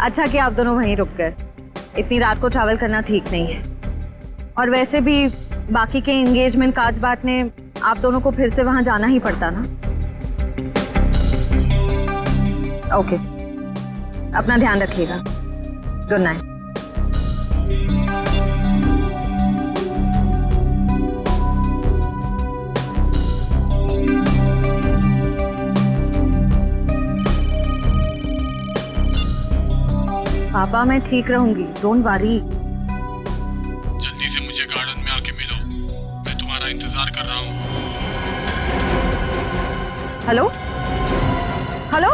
अच्छा कि आप दोनों वहीं रुक गए। इतनी रात को ट्रैवल करना ठीक नहीं है। और वैसे भी बाकी के एंगेजमेंट कार्ड्स बांटने आप दोनों को फिर से वहां जाना ही पड़ता ना। ओके, अपना ध्यान रखिएगा। Good night. पापा मैं ठीक रहूंगी, डोंट वरी। जल्दी से मुझे गार्डन में आके मिलो, मैं तुम्हारा इंतजार कर रहा हूँ। हेलो हेलो,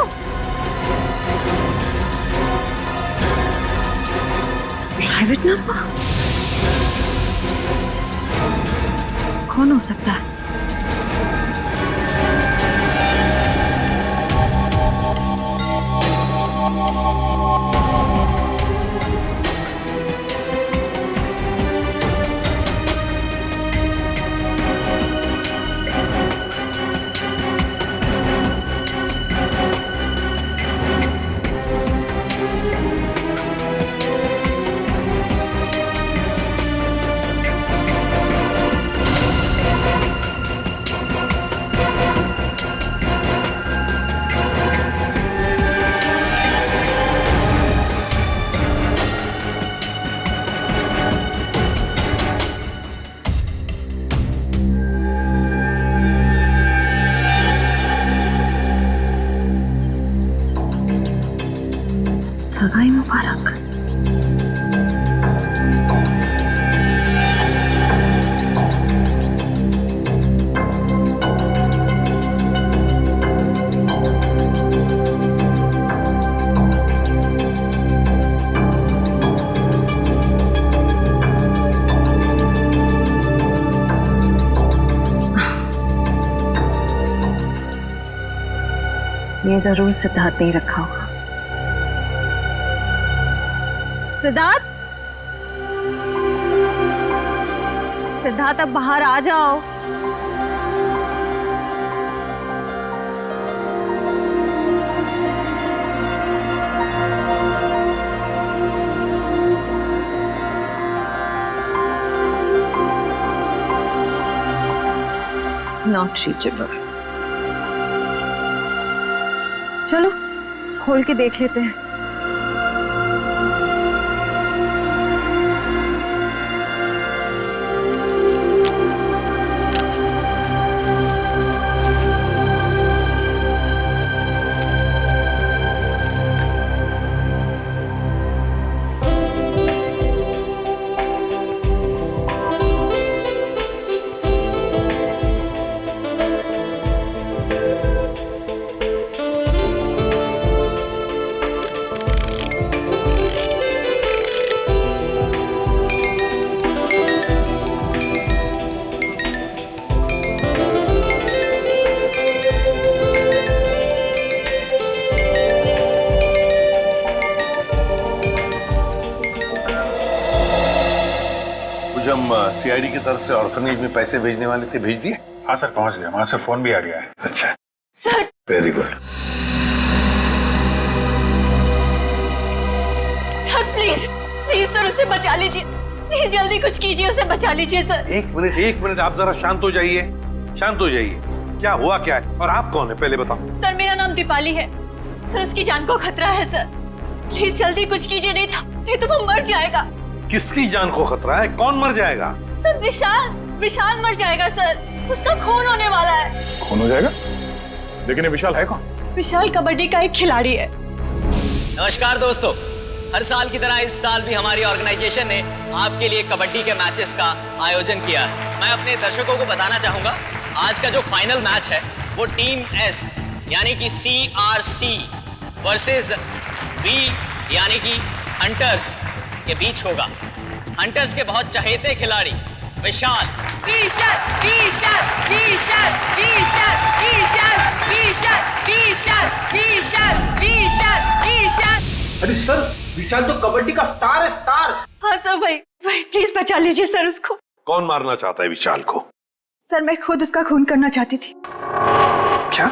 प्राइवेट नंबर कौन हो सकता है? सगाई मुबारक। ये जरूर सिद्धार्थ नहीं रखा होगा। सिद्धार्थ, सिद्धार्थ अब बाहर आ जाओ। Not reachable. चलो खोल के देख लेते हैं। हम सीआईडी की तरफ से ऑर्फनेज में पैसे भेजने वाले थे, भेज दिए? हाँ सर, पहुंच गया। वहां से फोन भी आ गया है। अच्छा sir, very good. Sir please please sir उसे बचा लीजिए, प्लीज जल्दी कुछ कीजिए, उसे बचा लीजिए सर। एक मिनट, आप जरा शांत हो जाइए, शांत हो जाइए। क्या हुआ क्या है और आप कौन है पहले बताओ। सर मेरा नाम दीपाली है सर, उसकी जान को खतरा है सर, प्लीज जल्दी कुछ कीजिए, नहीं तो वो मर जाएगा। किसकी जान को खतरा है? कौन मर जाएगा? सर विशाल मर जाएगा सर, उसका खून होने वाला है। खून हो जाएगा? लेकिन ये विशाल है कौन? विशाल कबड्डी का एक खिलाड़ी है। नमस्कार दोस्तों, हर साल की तरह इस साल भी हमारी ऑर्गेनाइजेशन ने आपके लिए कबड्डी के मैचेस का आयोजन किया है। मैं अपने दर्शकों को बताना चाहूंगा, आज का जो फाइनल मैच है वो टीम एस यानी कि CRC वर्सेस B यानी कि हंटर्स के बीच होगा। हंटर्स के बहुत चहेते खिलाड़ी विशाल अरे सर, विशाल तो कबड्डी का स्टार है, स्टार। हाँ सर, भाई प्लीज बचा लीजिए सर उसको। कौन मारना चाहता है विशाल को? सर मैं खुद उसका खून करना चाहती थी। क्या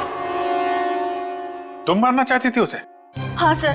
तुम मारना चाहती थी उसे? हाँ सर,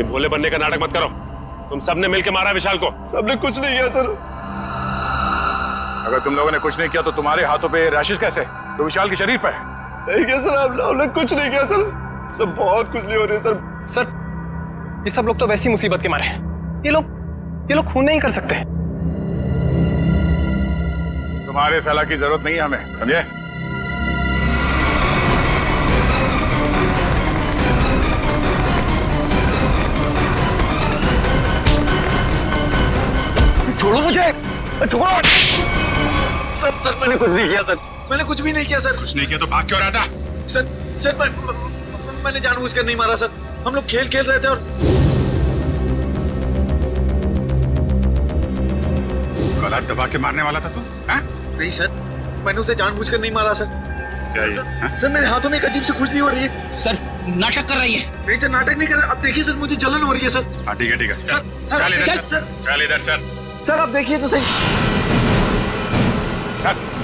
ये भोले बनने का नाटक मत करो। तुम सबने मिलकर मारा विशाल को। सबने कुछ नहीं किया सर। अगर तुम लोगों ने कुछ नहीं किया तो तुम्हारे हाथों पे रैशेस कैसे? तो विशाल के शरीर पर नहीं किया सर, आप लोगों ने कुछ नहीं किया सर। सब बहुत कुछ नहीं हो रही है सर। सर ये सब लोग तो वैसी मुसीबत के मारे हैं। ये लोग खून नहीं कर सकते। तुम्हारे सलाह की जरूरत नहीं है हमें, समझे? छोड़ो मुझे, छोड़ो। सर मैंने कुछ नहीं किया सर, मैंने कुछ भी नहीं किया सर। कुछ नहीं किया तो भाग क्यों रहा था? सर मैंने जानबूझकर नहीं मारा सर। हम लोग खेल रहे थे और गला दबा के मारने वाला था तू? नहीं सर, मैंने उसे जानबूझकर नहीं मारा सर। सर मेरे हाथों में एक अजीब सी खुजली हो रही है। सर नाटक कर रही है। नहीं सर, नाटक नहीं कर रहा। अब देखिए सर, मुझे जलन हो रही है सर। हाँ ठीक है सर चल इधर चल। सर आप देखिए तो सही।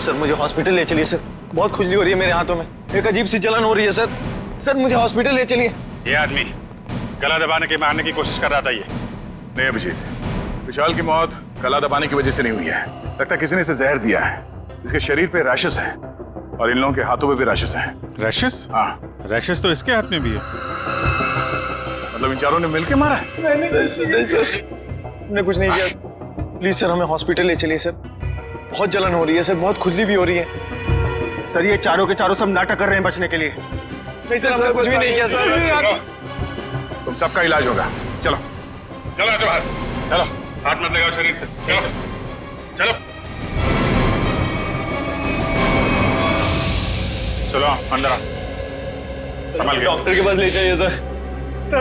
सर मुझे हॉस्पिटल ले चलिए सर, बहुत खुजली हो रही है मेरे हाथों में, एक अजीब सी जलन हो रही है सर। सर मुझे हॉस्पिटल ले चलिए। ये आदमी गला दबाने के मारने की कोशिश कर रहा था। ये नहीं अभिजीत, विशाल की मौत गला दबाने की वजह से नहीं हुई है। लगता है किसी ने इसे जहर दिया है। इसके शरीर पे रैशेस हैं और इन लोगों के हाथों पे भी रैशेस हैं। रैशेस? हाँ, रैशेस तो इसके हाथ में भी है। मतलब इन चारों ने मिलकर मारा है? नहीं सर, हमने कुछ नहीं किया। प्लीज सर हमें हॉस्पिटल ले चलिए सर, बहुत जलन हो रही है सर, बहुत खुजली भी हो रही है। सर ये चारों के चारों सब नाटक कर रहे हैं बचने के लिए। नहीं सर, हमने कुछ भी नहीं किया सर। तुम सबका इलाज होगा। चलो बाहर चलो, हाथ मत लगाओ शरीर से। चलो अंदर आओ, संभाल के। डॉक्टर के पास ले जाइए सर।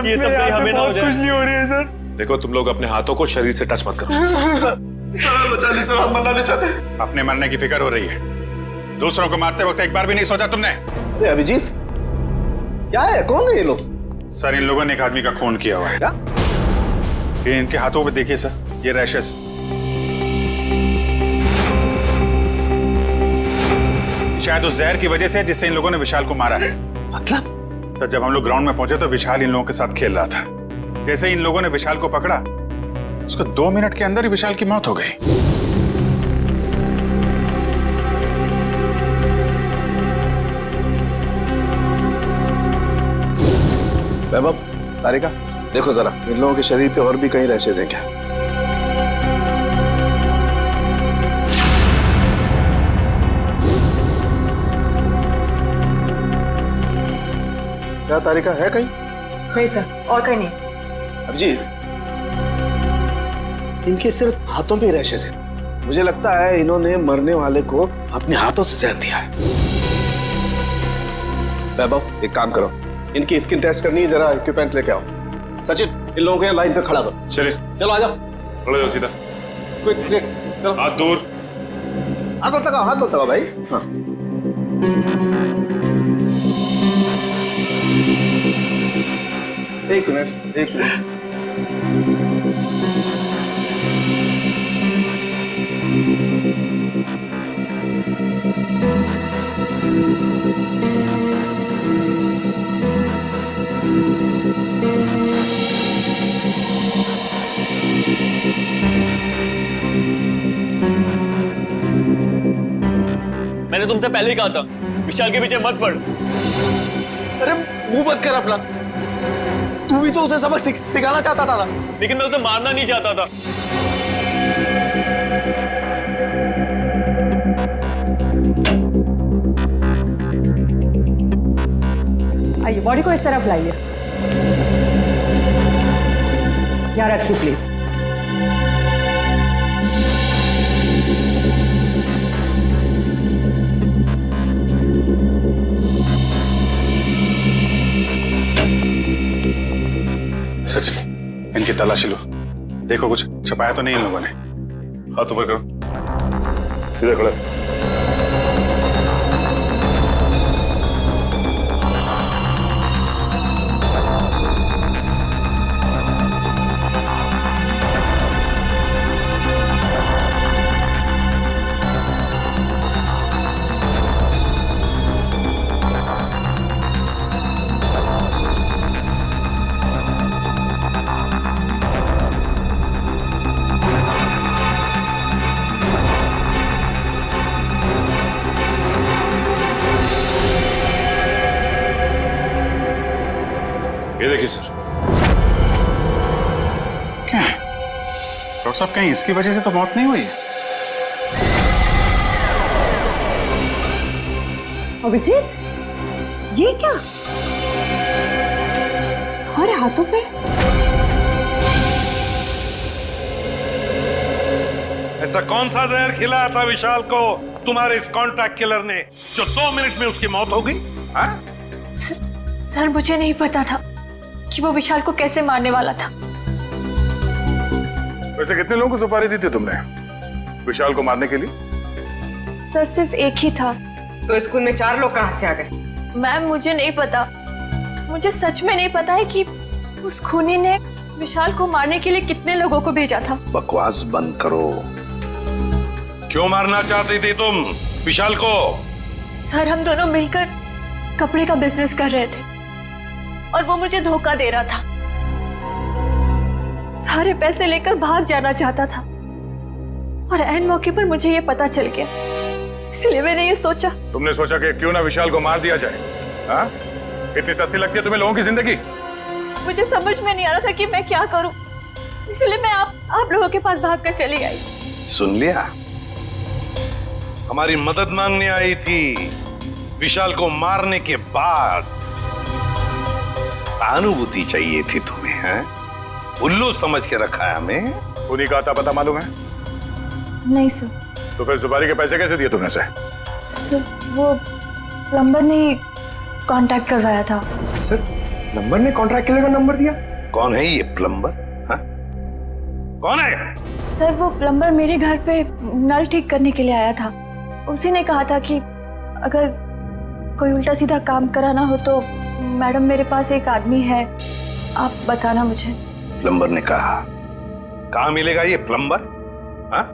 ये सब कहीं हमें ना हो जाए। खुजली हो रही है सर। देखो तुम लोग अपने हाथों को शरीर से टच मत करो। सर बचा लीजिए सर, हम मरना नहीं चाहते। अपने मरने की फिक्र हो रही है, दूसरों को मारते वक्त एक बार भी नहीं सोचा तुमने? अरे अभिजीत क्या है, कौन है ये लोग? सर इन लोगों ने एक आदमी का खून किया हुआ है। क्या? ये इनके हाथों पे देखिए सर, ये रैशेस। शायद उस जहर की वजह से जिससे इन लोगों ने विशाल को मारा है। मतलब? सर जब हम लोग ग्राउंड में पहुंचे तो विशाल इन लोगों के साथ खेल रहा था। जैसे ही इन लोगों ने विशाल को पकड़ा, उसको 2 मिनट के अंदर ही विशाल की मौत हो गई। वैभव, तारिका, देखो जरा इन लोगों के शरीर पे और भी कहीं रैशेज हैं क्या? क्या तारिका है कहीं? नहीं सर, और कहीं नहीं। अभिजीत, इनके सिर्फ हाथों पे रैशेज हैं। मुझे लगता है इन्होंने मरने वाले को अपने हाथों से जहर दिया है। वैभव एक काम करो, इनकी स्किन टेस्ट करनी है, जरा इक्विपमेंट लेके आओ। सचिन इन लोगों को यहाँ लाइन पे खड़ा करो। चलिए चलो आ जाओ। थोड़ा जाओ सीधा। क्विक चलो। हाथ दूर। हाथ मत लगाओ भाई। हाँ एक मिनट। मैंने तुमसे पहले ही कहा था विशाल के पीछे मत पड़। अरे मुंह मत कर अपना, तू भी तो उसे सबक सिखाना चाहता था ना। लेकिन मैं उसे मारना नहीं चाहता था। आइए, बॉडी को इस तरफ लाइए। यहाँ रखिए प्लीज। सचिन इनकी तलाशी लो, देखो कुछ छपाया तो नहीं इन लोगों ने। हाथ ऊपर करो, सीधा खड़ा। देखिए सर। क्या डॉक्टर साहब, कहीं इसकी वजह से तो मौत नहीं हुई है? अभिजीत, ये क्या तुम्हारे हाथों पे? ऐसा कौन सा जहर खिलाया था विशाल को तुम्हारे इस कॉन्ट्रैक्ट किलर ने जो 2 मिनट में उसकी मौत हो गई? सर, मुझे नहीं पता था कि वो विशाल को कैसे मारने वाला था। वैसे कितने लोगों को सुपारी दी थी तुमने विशाल को मारने के लिए? सर, सिर्फ एक ही था। तो स्कूल में 4 लोग कहां से आ गए? मैम, मुझे नहीं पता। मुझे सच में नहीं पता है कि उस खूनी ने विशाल को मारने के लिए कितने लोगों को भेजा था। बकवास बंद करो। क्यों मारना चाहती थी तुम विशाल को? सर, हम दोनों मिलकर कपड़े का बिजनेस कर रहे थे और वो मुझे धोखा दे रहा था। सारे पैसे लेकर भाग जाना चाहता था और ऐन मौके पर मुझे ये पता चल गया, इसलिए मैंने ये सोचा। तुमने सोचा कि क्यों ना विशाल को मार दिया जाए? हाँ? इतनी सस्ती लगती है तुम्हें लोगों की जिंदगी? मुझे समझ में नहीं आ रहा था कि मैं क्या करूं, इसलिए मैं आप लोगों के पास भागकर चली आई। सुन लिया, हमारी मदद मांगने आई थी। विशाल को मारने के बाद सहानुभूति चाहिए थी तुम्हें, हैं? उल्लू समझ के रखा है हमें। उन्हीं का आता पता मालूम है? नहीं सर। तो फिर सुपारी के पैसे कैसे दिए तुमने? सर, वो प्लम्बर ने कांटेक्ट करवाया था। सर, प्लम्बर ने कॉन्ट्रैक्ट किलर का नंबर दिया? कौन है ये प्लम्बर? हाँ? कौन है? सर, वो प्लम्बर मेरे घर पे नल ठीक करने के लिए आया था। उसी ने कहा था कि अगर कोई उल्टा सीधा काम कराना हो तो मैडम मेरे पास एक आदमी है, आप बताना मुझे। प्लम्बर ने कहा? कहाँ मिलेगा ये प्लम्बर? हाँ?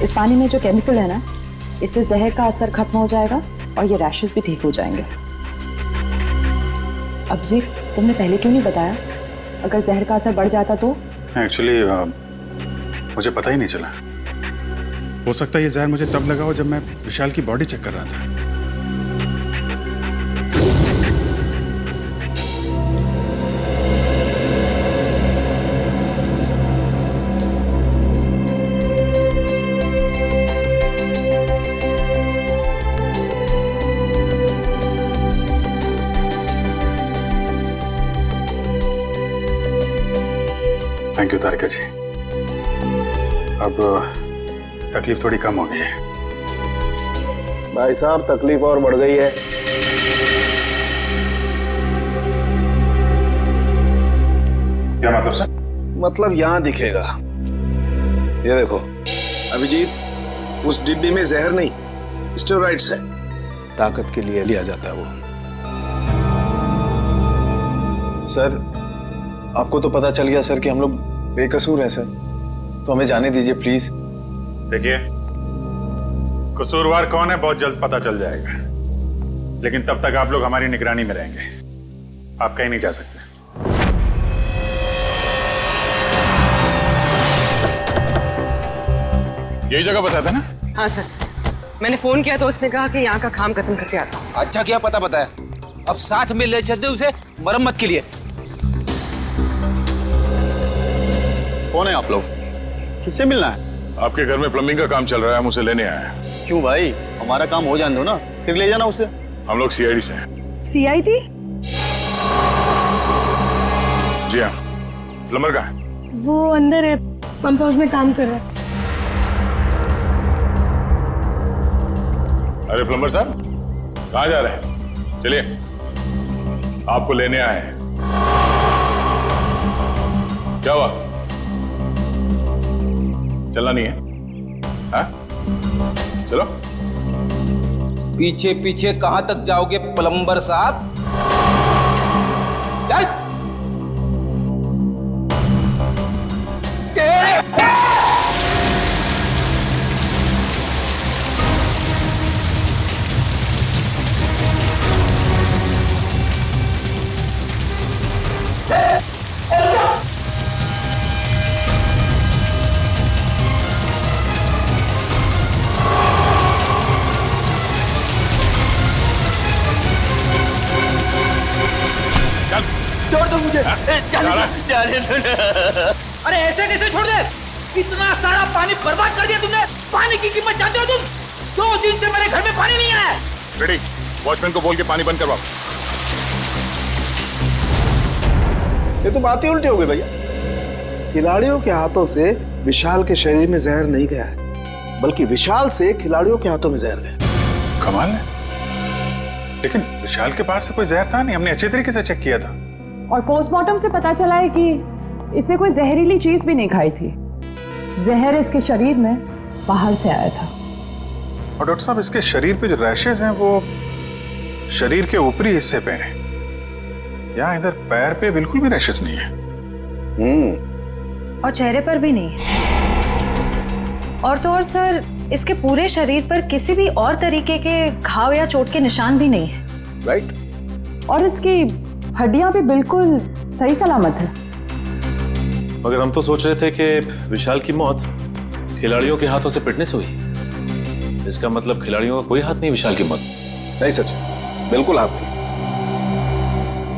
इस पानी में जो केमिकल है ना, इससे जहर का असर खत्म हो जाएगा और ये रैशेस भी ठीक हो जाएंगे। अभिजीत, तुमने पहले क्यों नहीं बताया? अगर जहर का असर बढ़ जाता तो? एक्चुअली मुझे पता ही नहीं चला। हो सकता है ये जहर मुझे तब लगा हो जब मैं विशाल की बॉडी चेक कर रहा था। थैंक यू तारिका जी। अब तकलीफ थोड़ी कम हो गई है। भाई साहब, तकलीफ और बढ़ गई है। क्या मतलब सर? मतलब यहां दिखेगा। ये देखो अभिजीत, उस डिब्बी में जहर नहीं, स्टेरॉइड्स है। ताकत के लिए लिया जाता है वो। सर, आपको तो पता चल गया सर कि हम लोग बेकसूर हैं सर, तो हमें जाने दीजिए प्लीज। देखिए, कसूरवार कौन है बहुत जल्द पता चल जाएगा, लेकिन तब तक आप लोग हमारी निगरानी में रहेंगे। आप कहीं नहीं जा सकते। यही जगह बताया था ना? हाँ सर, मैंने फोन किया तो उसने कहा कि यहाँ का काम खत्म करके आता हूँ। अच्छा किया पता बताया, अब साथ में ले चलते उसे मरम्मत के लिए। कौन है आप लोग? किससे मिलना है? आपके घर में प्लम्बिंग का काम चल रहा है, हम उसे लेने आए हैं। क्यों भाई, हमारा काम हो जाने दो ना, फिर ले जाना उसे। हम लोग सीआईडी से हैं। सीआईडी? जी हाँ। प्लम्बर कहाँ है? वो अंदर है, पंप हाउस में काम कर रहा है। अरे प्लम्बर साहब, कहाँ जा रहे हैं? चलिए, आपको लेने आए हैं। क्या हुआ? चलना नहीं है? हाँ? चलो। पीछे पीछे कहां तक जाओगे प्लम्बर साहब? चल। छोड़ दो मुझे। अरे ऐसे कैसे छोड़ दे? इतना सारा पानी बर्बाद कर दिया तुमने। पानी की कीमत जानते हो तुम? 2 दिन से मेरे घर में पानी नहीं आया। रेडी, वॉचमैन को बोल के पानी बंद करवाओ। ये तो बात ही उल्टी हो गई भैया। खिलाड़ियों के हाथों से विशाल के शरीर में जहर नहीं गया है, बल्कि विशाल से खिलाड़ियों के हाथों में जहर गया। कमाल है। लेकिन विशाल के पास से कोई जहर था नहीं, हमने अच्छे तरीके से चेक किया था। और पोस्टमार्टम से पता चला है कि इसने कोई जहरीली चीज भी नहीं खाई थी। जहर इसके शरीर में बाहर से आया था। और डॉक्टर साहब, इसके शरीर पे जो रैशेज हैं वो शरीर के ऊपरी हिस्से पे हैं। यहाँ इधर पैर पे बिल्कुल भी रैशेज नहीं है। और चेहरे पर भी नहीं। और तो और सर, इसके पूरे शरीर पर किसी भी और तरीके के घाव या चोट के निशान भी नहीं है। राइट। और इसकी हड्डियां भी बिल्कुल सही सलामत है। मगर हम तो सोच रहे थे कि विशाल की मौत खिलाड़ियों के हाथों से पिटने से हुई। इसका मतलब खिलाड़ियों का कोई हाथ नहीं विशाल की मौत। नहीं सचिन, बिल्कुल हाथ नहीं।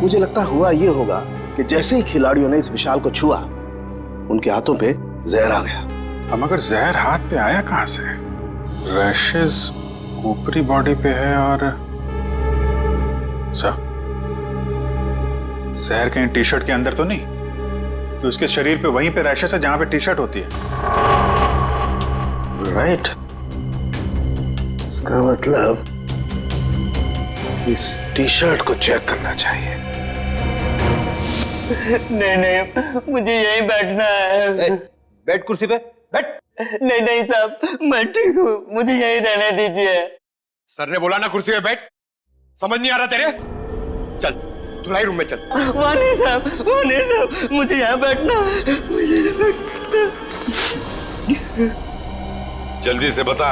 मुझे लगता हुआ ये होगा कि जैसे ही खिलाड़ियों ने इस विशाल को छुआ, उनके हाथों पे जहर आ गया। अब मगर जहर हाथ पे आया कहां से? रैशेज ऊपरी बॉडी पे है और जहर कहीं टी शर्ट के अंदर तो नहीं? तो उसके शरीर पे वहीं पे रैशेज है जहां पे टी शर्ट होती है। राइट। इसका मतलब इस टी शर्ट को चेक करना चाहिए। नहीं, मुझे यहीं बैठना है। बैठ कुर्सी पे, बैठ। नहीं साहब, मैं ठीक हूँ, मुझे यहीं रहने दीजिए। सर ने बोला ना कुर्सी पे बैठ। समझ नहीं आ रहा तेरे? चल धुलाई रूम में चल। वहाँ नहीं साहब, मुझे यहाँ बैठना है, मुझे यहाँ बैठना। जल्दी से बता,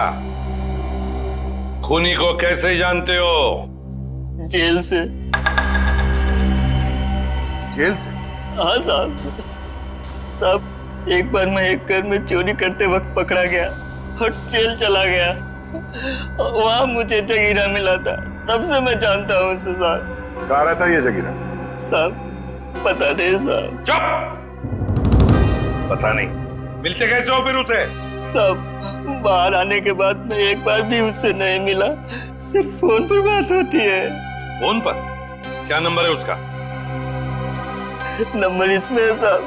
खूनी को कैसे जानते हो? जेल से। जेल से? हाँ साहब, एक बार मैं एक घर में चोरी करते वक्त पकड़ा गया और जेल चला गया। वहां मुझे जगीरा मिला था, तब से मैं जानता हूँ उसे साहब। कहाँ रहता है ये जगीरा? साहब पता नहीं साहब। चुप! पता नहीं? मिलते कैसे हो फिर उसे? साहब बाहर आने के बाद मैं एक बार भी उससे नहीं मिला, सिर्फ फोन पर बात होती है। फोन पर? क्या नंबर है उसका? नंबर इसमें है साहब।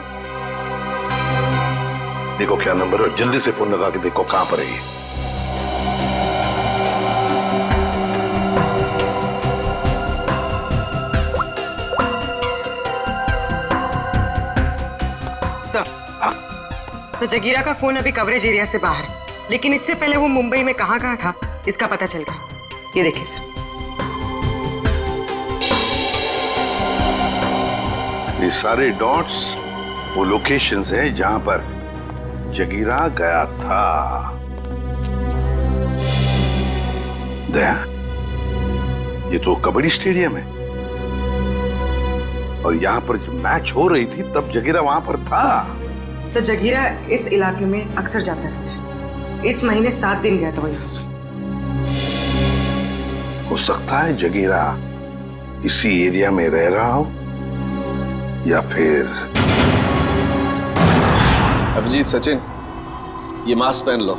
देखो क्या नंबर है, जल्दी से फोन लगा के देखो कहां पर है ये। सर, तो जगीरा का फोन अभी कवरेज एरिया से बाहर है, लेकिन इससे पहले वो मुंबई में कहाँ था इसका पता चल गया। ये देखिए सर, ये सारे डॉट्स वो लोकेशंस हैं जहां पर जगीरा गया था। दया, ये तो कबड्डी स्टेडियम है और यहाँ पर जब मैच हो रही थी तब जगीरा वहां पर था। सर जगीरा इस इलाके में अक्सर जाता रहता है। इस महीने 7 दिन गया था वो यहाँ। हो सकता है जगीरा इसी एरिया में रह रहा हो या फिर। अभिजीत, सचिन, ये मास्क पहन लो।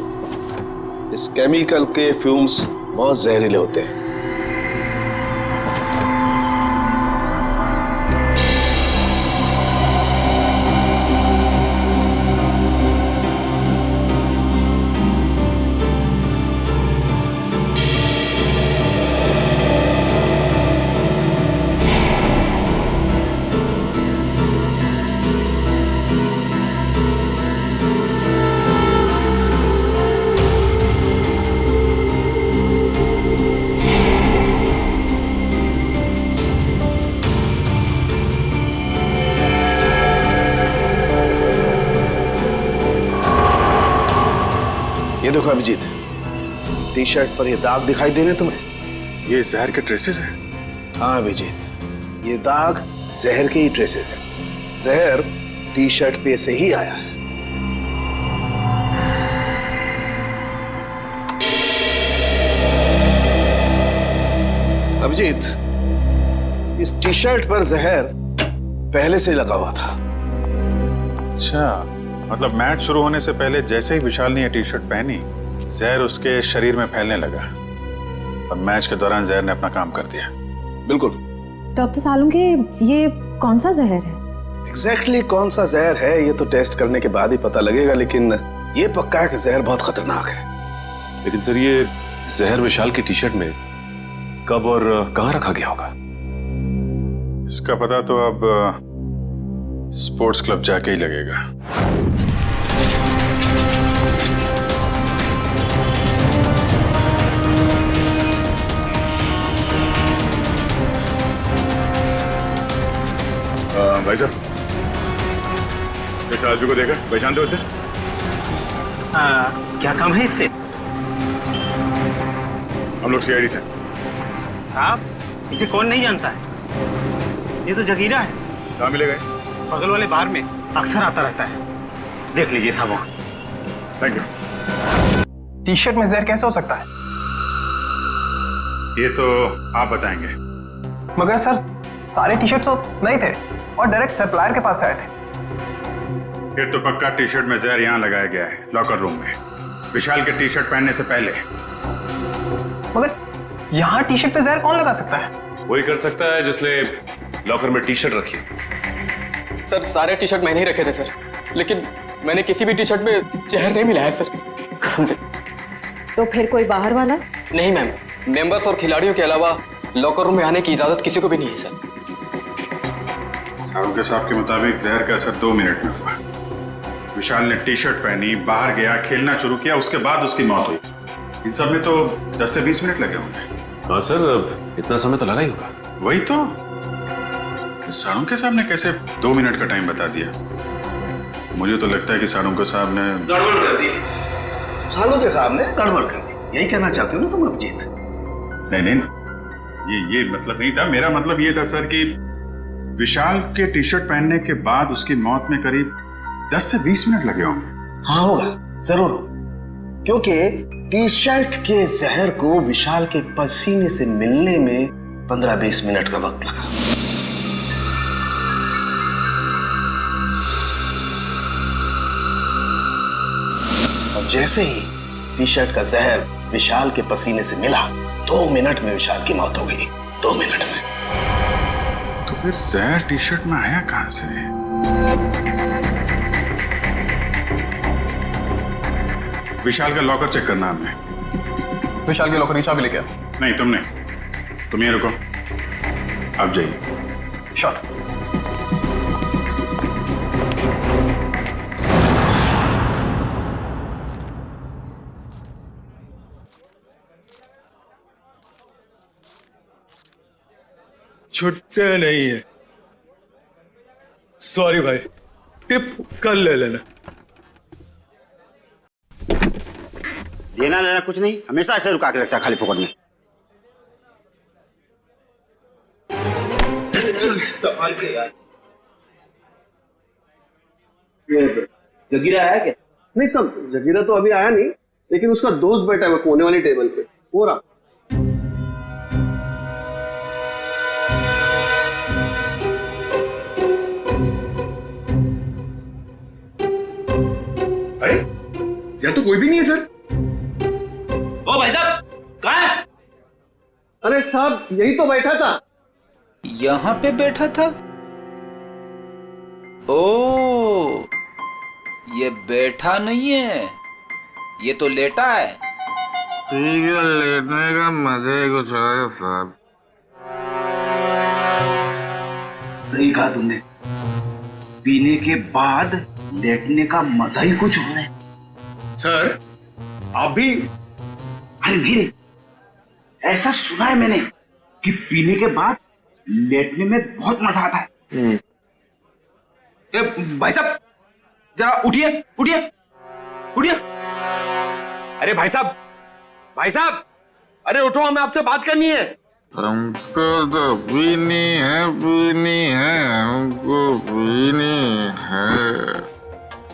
इस केमिकल के फ्यूम्स बहुत जहरीले होते हैं। देखो अभिजीत, टी शर्ट पर ये दाग दिखाई दे रहे तुम्हें? ये जहर के ट्रेसेस हैं? हाँ अभिजीत, ये दाग जहर के ही ट्रेसेस हैं। जहर टी शर्ट पे से ही आया है। अभिजीत, इस टी शर्ट पर जहर पहले से लगा हुआ था। अच्छा, मतलब मैच शुरू होने से पहले जैसे ही विशाल ने ये टी शर्ट पहनी, जहर उसके शरीर में फैलने लगा और मैच के दौरान जहर ने अपना काम कर दिया। बिल्कुल। डॉक्टर सालुंखे, ये कौन सा जहर है? एग्जैक्टली कौन सा जहर है ये तो टेस्ट करने के बाद ही पता लगेगा, लेकिन ये पक्का है कि जहर बहुत खतरनाक है। लेकिन सर, ये जहर विशाल की टी शर्ट में कब और कहां रखा गया होगा? इसका पता तो अब स्पोर्ट्स क्लब जाके ही लगेगा। भाई साहब, इस आदमी को देखा, पहचानते हो उसे? क्या काम है इससे? हम लोग सीआईडी से। आप इसे कौन नहीं जानता है? ये तो जगीरा है। कहाँ मिलेगा? बगल वाले बार में अक्सर आता रहता है, देख लीजिए साहब। Thank you. टी शर्ट में जहर कैसे हो सकता है? ये तो आप बताएंगे। मगर सर, सारे टी शर्ट तो नहीं थे और डायरेक्ट सप्लायर के पास से आए थे। फिर तो पक्का टी शर्ट में जहर यहाँ लगाया गया है, लॉकर रूम में, विशाल के टी शर्ट पहनने से पहले। मगर यहाँ टी शर्ट पे जहर कौन लगा सकता है? वही कर सकता है जिसने लॉकर में टी शर्ट रखी। सर, सारे टी शर्ट मैंने ही रखे थे सर, लेकिन मैंने किसी भी टी शर्ट में जहर नहीं मिलाया सर, कसम से। तो फिर कोई बाहर वाला? नहीं मैम, मेंबर्स और खिलाड़ियों के अलावा लॉकर रूम में आने की इजाजत किसी को भी नहीं है सर। साहब के साहब के मुताबिक जहर का असर 2 मिनट में हुआ। विशाल ने टी शर्ट पहनी, बाहर गया, खेलना शुरू किया, उसके बाद उसकी मौत हुई। इन सब में तो 10 से 20 मिनट लगे होंगे। हाँ सर, इतना समय तो लगा ही होगा। वही तो, सालुंखे साहब ने कैसे 2 मिनट का टाइम बता दिया? मुझे तो लगता है कि सालुंखे साहब ने गड़बड़ कर दी। सालुंखे साहब ने गड़बड़ कर दी, यही कहना चाहते हो ना तुम अभिजीत? नहीं, ये मतलब नहीं था। मेरा मतलब ये था सर कि विशाल के टी शर्ट पहनने के बाद उसकी मौत में करीब 10 से 20 मिनट लगे होंगे। हाँ होगा, जरूर होगा, क्योंकि टी शर्ट के जहर को विशाल के पसीने से मिलने में 15-20 मिनट का वक्त लगा। और जैसे ही टी शर्ट का जहर विशाल के पसीने से मिला, 2 मिनट में विशाल की मौत हो गई। 2 मिनट में। तो फिर जहर टी शर्ट में आया कहां से? विशाल का लॉकर चेक करना हमने। विशाल के लॉकर की चाबी लेके आ। नहीं, तुम नहीं, तुम ये रुको, आप जाइए। शॉट। छुट्टे नहीं है। सॉरी भाई, टिप कल ले लेना। देना लेना कुछ नहीं, हमेशा ऐसे रुका के रखता है खाली फोकट में। जगीरा आया क्या? नहीं सब, जगीरा तो अभी आया नहीं, लेकिन उसका दोस्त बैठा है कोने वाली टेबल पे, वो रहा। अरे यहाँ तो कोई भी नहीं है सर। ओ भाई साहब, कहाँ है? अरे साहब, यही तो बैठा था। यहाँ पे बैठा था? ओ, ये बैठा नहीं है, ये तो लेटा है। ठीक है, लेटने का मजा ही कुछ है साहब। सही कहा तुमने, पीने के बाद लेटने का मजा ही कुछ और है। सर, आप भी? अरे नहीं, ऐसा सुना है मैंने कि पीने के बाद लेटने में बहुत मजा आता है। भाई साहब, जरा उठिए उठिए उठिए। अरे भाई साहब, भाई साहब, अरे उठो, हमें आपसे बात करनी है। हमको तो पीनी है, हमको पीनी है।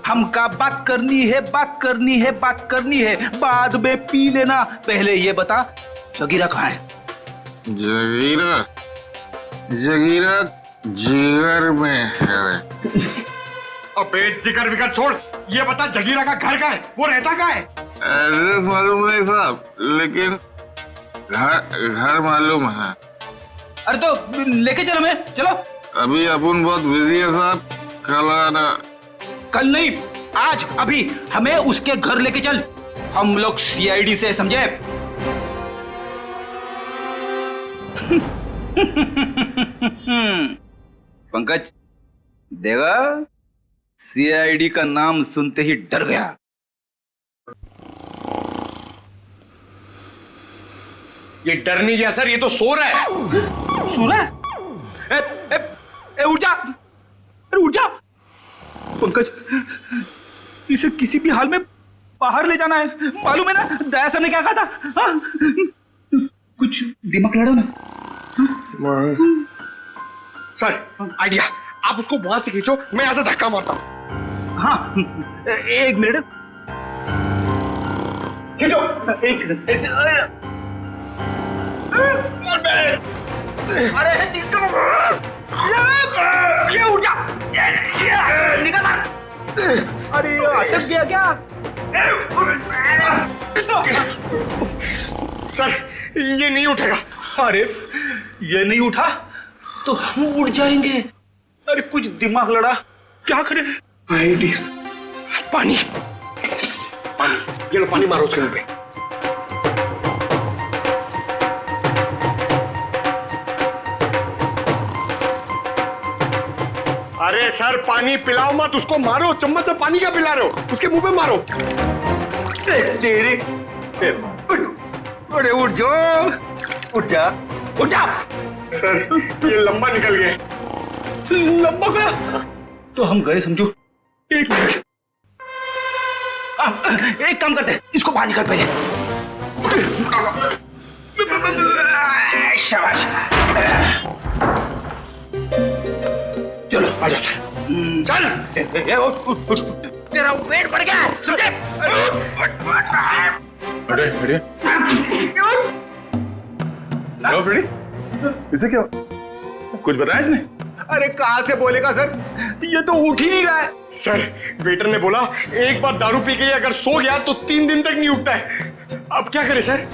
हमका बात करनी है, बात करनी है, बात करनी है, बाद में पी लेना। पहले ये बता, जगीरा कहाँ है? जगीरा जगीरा जिगर में है। अबे जिगर विगर छोड़, ये बता जगीरा का घर कहाँ है, वो रहता कहाँ है? एड्रेस मालूम नहीं साहब, लेकिन घर मालूम है। अरे तो लेके चलो, हमें चलो। अभी अपन बहुत बिजी है साहब, कल आना। कल नहीं, आज, अभी हमें उसके घर लेके चल। हम लोग सीआईडी से, समझे? पंकज देगा, सीआईडी का नाम सुनते ही डर गया। ये डर नहीं गया सर, ये तो सो रहा है। सो रहा है? उठ जा, अरे उठ जा। पंकज, इसे किसी भी हाल में बाहर ले जाना है, मालूम है ना दया सर ने क्या कहा था? हाँ? कुछ दिमाग लड़ा ना। सर आइडिया, आप उसको वहां से खींचो, मैं यहां से धक्का मारता हूं। हाँ, एक मिनट, खींचो। एक सेकंड। अरे ये उठ जा, निकल। अरे अटक गया क्या? सर ये नहीं उठेगा। अरे ये नहीं उठा तो हम उड़ जाएंगे। अरे कुछ दिमाग लड़ा, क्या करें? आइडिया, पानी पानी, ये लो पानी मारो उसके मुंह पे। अरे सर पानी पिलाओ मत उसको, मारो। चम्मच में पानी क्या पिला रहे हो, उसके मुंह पे मारो। तेरे अरे उठ जाओ, उठ जा, उठ जा। सर ये लंबा निकल गया। लंबा गया तो हम गए समझो। एक मिनट, एक काम करते हैं, इसको बाहर निकाल पहले। शाबाश, चलो आजा सर, चल। तेरा पेट बढ़ गया, समझे? अरे अरे इसे क्या कुछ बताया इसने? अरे कहां से बोलेगा सर, ये तो उठ ही नहीं रहा है। सर वेटर ने बोला एक बार दारू पी के अगर सो गया तो 3 दिन तक नहीं उठता है। अब क्या करें सर?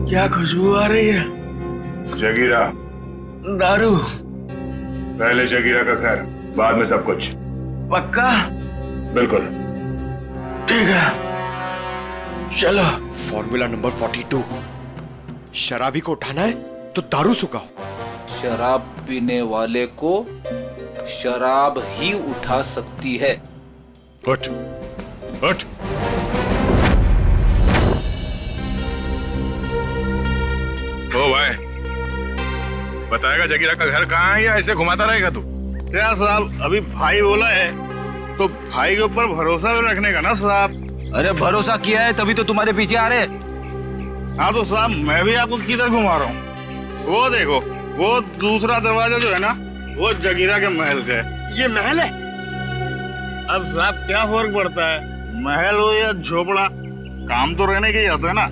क्या खुशबू आ रही है? जगीरा, दारू। पहले जगीरा का घर, बाद में सब कुछ। पक्का? बिल्कुल। ठीक है, चलो। फॉर्मूला नंबर 42, शराबी को उठाना है तो दारू सुखाओ। शराब पीने वाले को शराब ही उठा सकती है। उठ, उठ। ओ भाई, बताएगा जगीरा का घर कहाँ है या ऐसे घुमाता रहेगा तू? क्या साहब, अभी भाई बोला है तो भाई के ऊपर भरोसा भी रखने का ना साहब। अरे भरोसा किया है तभी तो तुम्हारे पीछे आ रहे। हाँ तो साहब मैं भी आपको किधर घुमा रहा हूँ? वो देखो, वो दूसरा दरवाजा जो है ना, वो जगीरा के महल का है। ये महल है? अब साहब क्या फर्क पड़ता है, महल हो या झोपड़ा, काम तो रहने के ही होता है ना।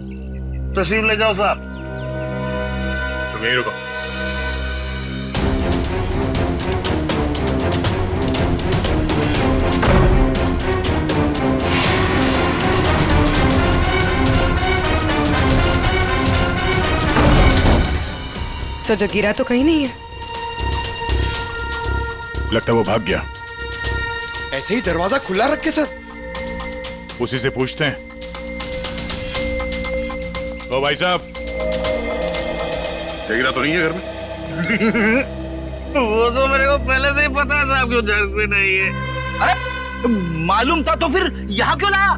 तशरीफ ले जाओ साहब। तो यहीं रुको। सर जगीरा तो कहीं नहीं है। लगता है वो भाग गया। ऐसे ही दरवाजा खुला रख के सर? उसी से पूछते हैं। ओ भाई साहब, जगीरा तो नहीं है घर में? वो तो मेरे को पहले से ही पता था आपको घर पे नहीं है। अरे मालूम था तो फिर यहाँ क्यों लाया?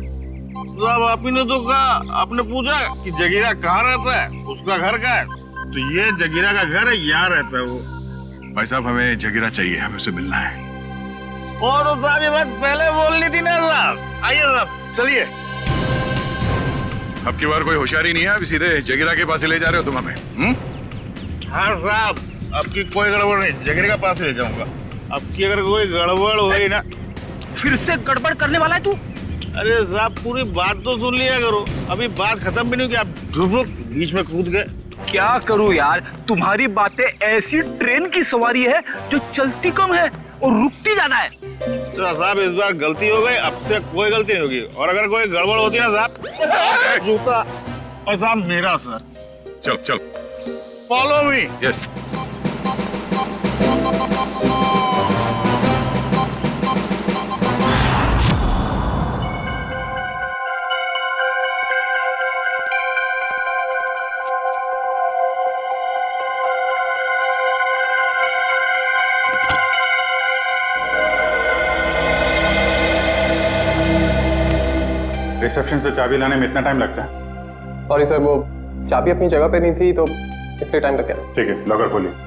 साहब आप ही ने तो कहा, आपने पूछा कि जगीरा कहाँ रहता है, उसका घर कहाँ है, तो ये जगीरा का घर है, यहाँ रहता है वो। भाई साहब हमें जगीरा चाहिए, हमें उससे मिलना है। और तो साहब ये बात पहले बोलनी थी ना साहब। आइए साहब चलिए। अब की बार कोई होशियारी नहीं है, अभी सीधे जगीरा के पास ही ले जा रहे हो तुम हमें? हाँ साहब आपकी कोई गड़बड़ नहीं, जगीरा के पास ले जाऊंगा। आपकी अगर कोई गड़बड़ हुई ना, फिर से गड़बड़ करने वाला है तू? अरे साहब पूरी बात तो सुन लिया करो, अभी बात खत्म भी नहीं हुई कि आप ढुबुक बीच में कूद गए। क्या करूं यार, तुम्हारी बातें ऐसी ट्रेन की सवारी है जो चलती कम है और रुकती ज्यादा है। साहब इस बार गलती हो गई, अब से कोई गलती नहीं होगी, और अगर कोई गड़बड़ होती है ना साहब, जूता और साहब मेरा सर। चल चल फॉलो मी। यस। रिसेप्शन से चाबी लाने में इतना टाइम लगता है? सॉरी सर, वो चाबी अपनी जगह पे नहीं थी तो इसलिए टाइम लग गया। ठीक है, लॉकर खोलिए।